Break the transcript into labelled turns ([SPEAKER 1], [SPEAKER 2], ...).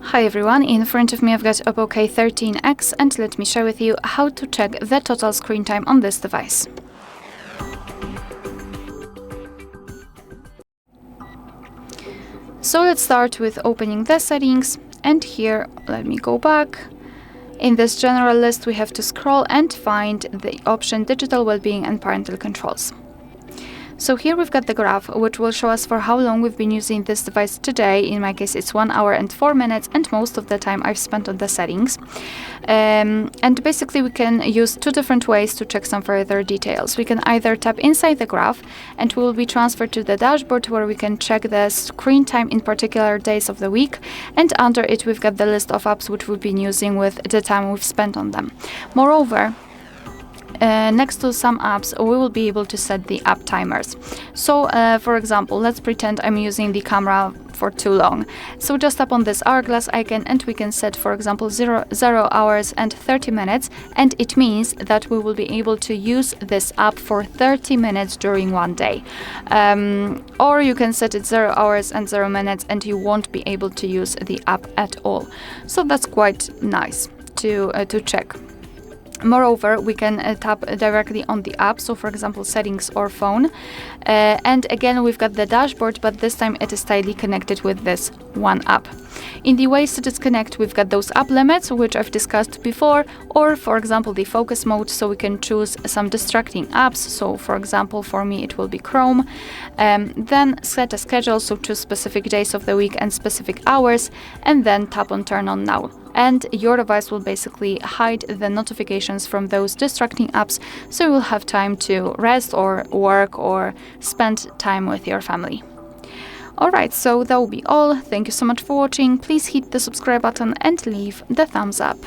[SPEAKER 1] Hi everyone, in front of me I've got OPPO K13x and let me share with you how to check the total screen time on this device. So let's start with opening the settings, and here let me go back. In this general list we have to scroll and find the option Digital Wellbeing and Parental Controls. So here we've got the graph, which will show us for how long we've been using this device today. In my case, it's 1 hour and 4 minutes, and most of the time I've spent on the settings. And basically we can use two different ways to check some further details. We can either tap inside the graph and we will be transferred to the dashboard where we can check the screen time in particular days of the week, and under it we've got the list of apps which we've been using with the time we've spent on them. Moreover, next to some apps we will be able to set the app timers. So for example, let's pretend I'm using the camera for too long. So just tap on this hourglass icon and we can set, for example, 0 hours and 30 minutes, and it means that we will be able to use this app for 30 minutes during one day. Or you can set it 0 hours and 0 minutes and you won't be able to use the app at all. So that's quite nice to check. Moreover, we can tap directly on the app, so for example settings or phone, and again we've got the dashboard, but this time it is tightly connected with this one app. In the ways to disconnect, we've got those app limits, which I've discussed before, or for example the focus mode, so we can choose some distracting apps. So for example for me it will be Chrome. Then set a schedule, so choose specific days of the week and specific hours, and then tap on turn on now. And your device will basically hide the notifications from those distracting apps, so you will have time to rest or work or spend time with your family. Alright, so that will be all. Thank you so much for watching. Please hit the subscribe button and leave the thumbs up.